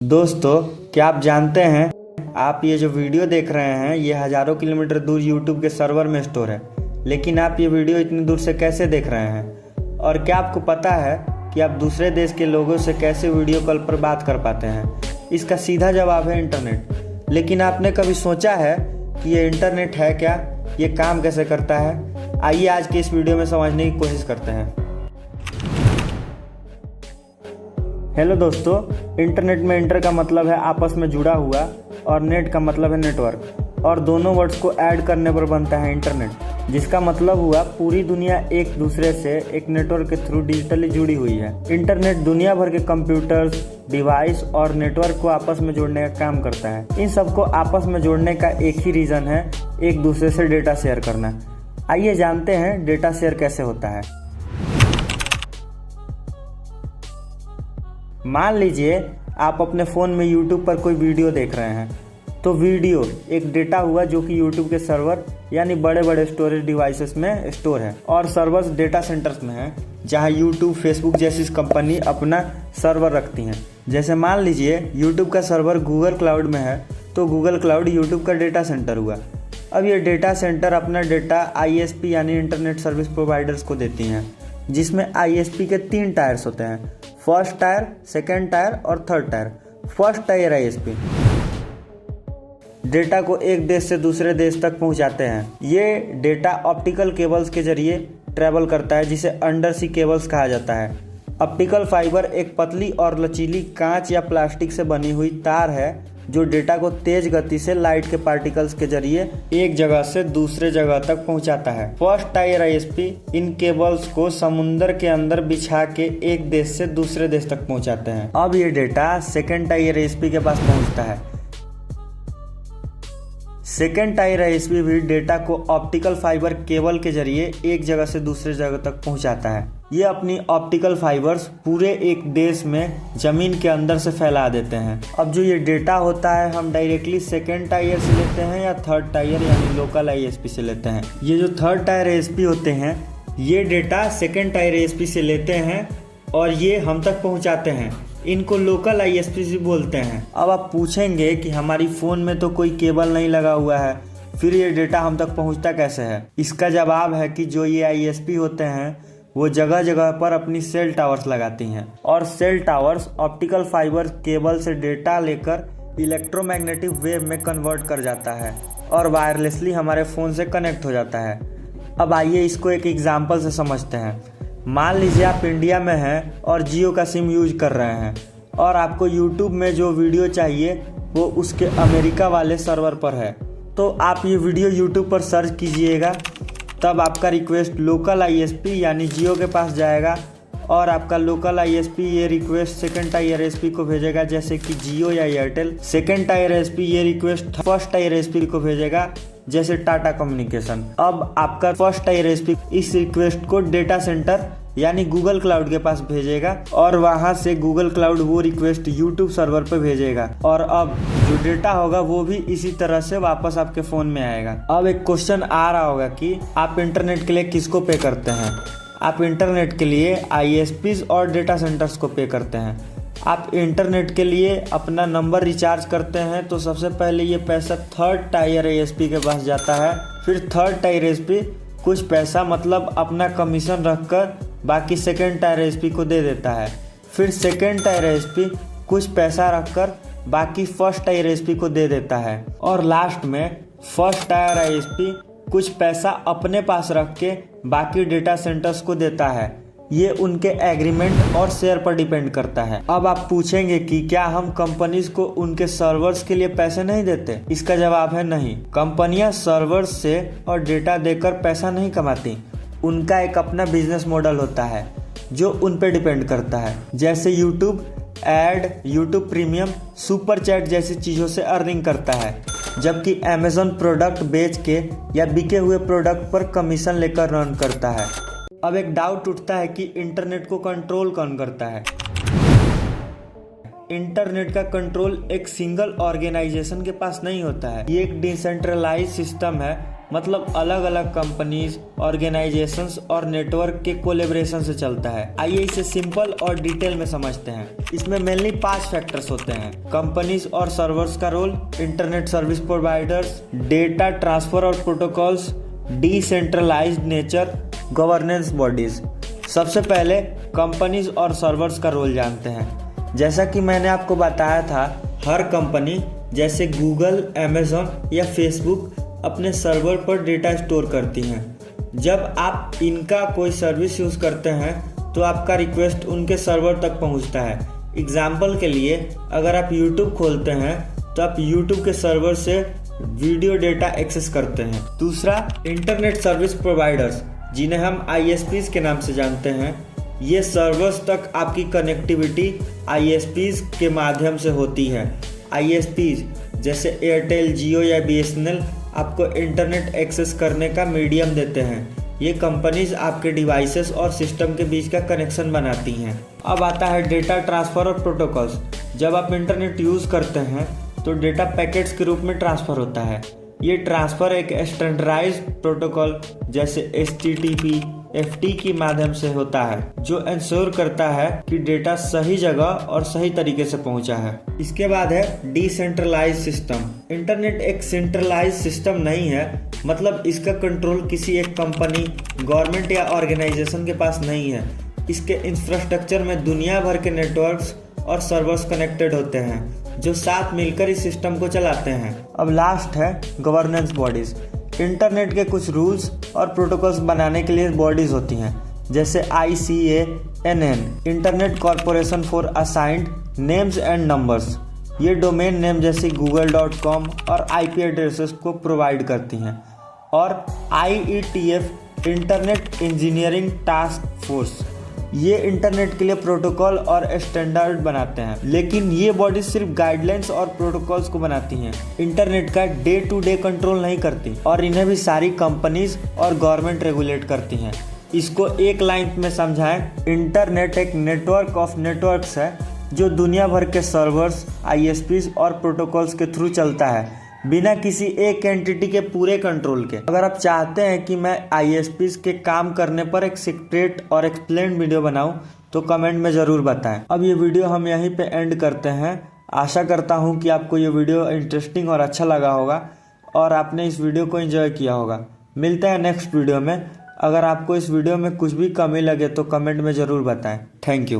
दोस्तों, क्या आप जानते हैं आप ये जो वीडियो देख रहे हैं ये हज़ारों किलोमीटर दूर यूट्यूब के सर्वर में स्टोर है। लेकिन आप ये वीडियो इतनी दूर से कैसे देख रहे हैं? और क्या आपको पता है कि आप दूसरे देश के लोगों से कैसे वीडियो कॉल पर बात कर पाते हैं? इसका सीधा जवाब है इंटरनेट। लेकिन आपने कभी सोचा है कि ये इंटरनेट है क्या, ये काम कैसे करता है? आइए आज के इस वीडियो में समझने की कोशिश करते हैं। हेलो दोस्तों, इंटरनेट में इंटर का मतलब है आपस में जुड़ा हुआ और नेट का मतलब है नेटवर्क, और दोनों वर्ड्स को ऐड करने पर बनता है इंटरनेट, जिसका मतलब हुआ पूरी दुनिया एक दूसरे से एक नेटवर्क के थ्रू डिजिटली जुड़ी हुई है। इंटरनेट दुनिया भर के कंप्यूटर्स, डिवाइस और नेटवर्क को आपस में जोड़ने का काम करता है। इन सबको आपस में जोड़ने का एक ही रीज़न है, एक दूसरे से डेटा शेयर करना। आइए जानते हैं डेटा शेयर कैसे होता है। मान लीजिए आप अपने फ़ोन में YouTube पर कोई वीडियो देख रहे हैं, तो वीडियो एक डेटा हुआ जो कि YouTube के सर्वर यानी बड़े बड़े स्टोरेज डिवाइसेस में स्टोर है, और सर्वर्स डेटा सेंटर्स में हैं जहां YouTube, Facebook जैसी कंपनी अपना सर्वर रखती हैं। जैसे मान लीजिए YouTube का सर्वर गूगल क्लाउड में है, तो गूगल क्लाउड YouTube का डेटा सेंटर हुआ। अब ये डेटा सेंटर अपना डेटा ISP यानी इंटरनेट सर्विस प्रोवाइडर्स को देती हैं, जिसमें ISP के 3 टायर्स होते हैं, फर्स्ट टायर, सेकेंड टायर और third tier. First tier ISP data को एक देश से दूसरे देश तक पहुंचाते हैं। ये डेटा ऑप्टिकल केबल्स के जरिए ट्रैवल करता है, जिसे अंडर सी केबल्स कहा जाता है। ऑप्टिकल फाइबर एक पतली और लचीली कांच या प्लास्टिक से बनी हुई तार है जो डेटा को तेज गति से लाइट के पार्टिकल्स के जरिए एक जगह से दूसरे जगह तक पहुंचाता है। फर्स्ट टायर ISP इन केबल्स को समुद्र के अंदर बिछा के एक देश से दूसरे देश तक पहुंचाते हैं। अब ये डेटा सेकेंड टायर ISP के पास पहुंचता है। सेकेंड टायर ISP भी डेटा को ऑप्टिकल फाइबर केबल के जरिए एक जगह से दूसरे जगह तक पहुंचाता है। ये अपनी ऑप्टिकल फाइबर्स पूरे एक देश में जमीन के अंदर से फैला देते हैं। अब जो ये डेटा होता है हम डायरेक्टली सेकेंड टायर से लेते हैं या थर्ड टायर यानी लोकल ISP से लेते हैं। ये जो थर्ड टायर ISP होते हैं ये डेटा सेकेंड टायर ISP से लेते हैं और ये हम तक पहुंचाते हैं। इनको लोकल ISP भी बोलते हैं। अब आप पूछेंगे कि हमारी फ़ोन में तो कोई केबल नहीं लगा हुआ है, फिर ये डेटा हम तक पहुंचता कैसे है? इसका जवाब है कि जो ये ISP होते हैं वो जगह जगह पर अपनी सेल टावर्स लगाती हैं, और cell towers optical fibre cable से डेटा लेकर इलेक्ट्रोमैग्नेटिक वेव में कन्वर्ट कर जाता है और वायरलेसली हमारे फ़ोन से कनेक्ट हो जाता है। अब आइए इसको एक एग्जाम्पल से समझते हैं। मान लीजिए आप इंडिया में हैं और जियो का सिम यूज कर रहे हैं, और आपको YouTube में जो वीडियो चाहिए वो उसके अमेरिका वाले सर्वर पर है। तो आप ये वीडियो YouTube पर सर्च कीजिएगा, तब आपका रिक्वेस्ट लोकल ISP यानी जियो के पास जाएगा, और आपका लोकल ISP ये रिक्वेस्ट सेकेंड टायर ISP को भेजेगा, जैसे कि जियो या एयरटेल। सेकेंड टायर ISP ये रिक्वेस्ट फर्स्ट टायर ISP को भेजेगा, जैसे टाटा कम्युनिकेशन। अब आपका फर्स्ट टायर ISP इस रिक्वेस्ट को डेटा सेंटर यानी गूगल क्लाउड के पास भेजेगा, और वहां से गूगल क्लाउड वो रिक्वेस्ट YouTube सर्वर पे भेजेगा, और अब जो डेटा होगा वो भी इसी तरह से वापस आपके फ़ोन में आएगा। अब एक क्वेश्चन आ रहा होगा कि आप इंटरनेट के लिए किसको पे करते हैं? आप इंटरनेट के लिए ISPs और डेटा सेंटर्स को पे करते हैं। आप इंटरनेट के लिए अपना नंबर रिचार्ज करते हैं तो सबसे पहले ये पैसा थर्ड टायर ISP के पास जाता है। फिर थर्ड टायर ISP कुछ पैसा मतलब अपना कमीशन रखकर बाकी सेकेंड टायर ISP को दे देता है। फिर सेकेंड टायर ISP कुछ पैसा रखकर बाकी फर्स्ट टायर ISP को दे देता है, और लास्ट में फर्स्ट टायर ISP कुछ पैसा अपने पास रख के बाकी डेटा सेंटर्स को देता है। ये उनके एग्रीमेंट और शेयर पर डिपेंड करता है। अब आप पूछेंगे कि क्या हम कंपनीज को उनके सर्वर्स के लिए पैसे नहीं देते? इसका जवाब है नहीं। कंपनियां सर्वर्स से और डेटा देकर पैसा नहीं कमाती। उनका एक अपना बिजनेस मॉडल होता है जो उन पे डिपेंड करता है, जैसे YouTube ad, YouTube premium, super chat जैसी चीज़ों से अर्निंग करता है, जबकि Amazon प्रोडक्ट बेच के या बिके हुए प्रोडक्ट पर कमीशन लेकर रन करता है। अब एक डाउट उठता है कि इंटरनेट को कंट्रोल कौन करता है? इंटरनेट का कंट्रोल एक सिंगल ऑर्गेनाइजेशन के पास नहीं होता है। ये एक डिसेंट्रलाइज सिस्टम है मतलब अलग अलग कंपनीज, ऑर्गेनाइजेशंस और नेटवर्क के कोलेब्रेशन से चलता है। आइए इसे सिंपल और डिटेल में समझते हैं। इसमें मेनली 5 फैक्टर्स होते हैं: कंपनीज और सर्वर्स का role, internet service providers, data transfer और protocols, decentralised nature, governance bodies. सबसे पहले कंपनीज और सर्वर्स का रोल जानते हैं। जैसा कि मैंने आपको बताया था, हर कंपनी जैसे गूगल, अमेज़न या फेसबुक अपने सर्वर पर डेटा स्टोर करती हैं। जब आप इनका कोई सर्विस यूज़ करते हैं तो आपका रिक्वेस्ट उनके सर्वर तक पहुंचता है। एग्जाम्पल के लिए, अगर आप YouTube खोलते हैं तो आप YouTube के सर्वर से वीडियो डेटा एक्सेस करते हैं। दूसरा, इंटरनेट सर्विस प्रोवाइडर्स, जिन्हें हम ISPs के नाम से जानते हैं। ये सर्वर्स तक आपकी कनेक्टिविटी ISPs के माध्यम से होती है। ISPs जैसे एयरटेल, जियो या BSNL आपको इंटरनेट एक्सेस करने का मीडियम देते हैं। ये कंपनीज आपके डिवाइसेस और सिस्टम के बीच का कनेक्शन बनाती हैं। अब आता है डेटा ट्रांसफ़र और प्रोटोकॉल्स। जब आप इंटरनेट यूज़ करते हैं तो डेटा पैकेट्स के रूप में ट्रांसफ़र होता है। ये ट्रांसफ़र एक स्टैंडर्डाइज्ड प्रोटोकॉल जैसे HTTP, FT के माध्यम से होता है, जो इंश्योर करता है कि डेटा सही जगह और सही तरीके से पहुंचा है। इसके बाद है डिसेंट्रलाइज्ड सिस्टम। इंटरनेट एक सेंट्रलाइज्ड सिस्टम नहीं है, मतलब इसका कंट्रोल किसी एक कंपनी, गवर्नमेंट या ऑर्गेनाइजेशन के पास नहीं है। इसके इंफ्रास्ट्रक्चर में दुनिया भर के नेटवर्क्स और सर्वर्स कनेक्टेड होते हैं, जो साथ मिलकर इस सिस्टम को चलाते हैं। अब लास्ट है गवर्नेंस बॉडीज। इंटरनेट के कुछ रूल्स और प्रोटोकॉल्स बनाने के लिए बॉडीज होती हैं, जैसे ICANN, internet corporation for assigned names and numbers. ये डोमेन नेम जैसे google.com और IP एड्रेसेस को प्रोवाइड करती हैं। और IETF, internet engineering task force, ये इंटरनेट के लिए प्रोटोकॉल और स्टैंडर्ड बनाते हैं। लेकिन ये बॉडी सिर्फ गाइडलाइंस और प्रोटोकॉल्स को बनाती हैं, इंटरनेट का डे टू डे कंट्रोल नहीं करती। और इन्हें भी सारी कंपनीज और गवर्नमेंट रेगुलेट करती हैं। इसको एक लाइन में समझाएं, इंटरनेट एक नेटवर्क ऑफ नेटवर्क्स है जो दुनिया भर के सर्वर्स, ISPs और प्रोटोकॉल्स के थ्रू चलता है, बिना किसी एक एंटिटी के पूरे कंट्रोल के। अगर आप चाहते हैं कि मैं ISPs के काम करने पर एक सीक्रेट और एक्सप्लेन वीडियो बनाऊं तो कमेंट में ज़रूर बताएं। अब ये वीडियो हम यहीं पे एंड करते हैं। आशा करता हूं कि आपको ये वीडियो इंटरेस्टिंग और अच्छा लगा होगा और आपने इस वीडियो को एंजॉय किया होगा। मिलते हैं नेक्स्ट वीडियो में। अगर आपको इस वीडियो में कुछ भी कमी लगे तो कमेंट में ज़रूर बताएं। Thank you.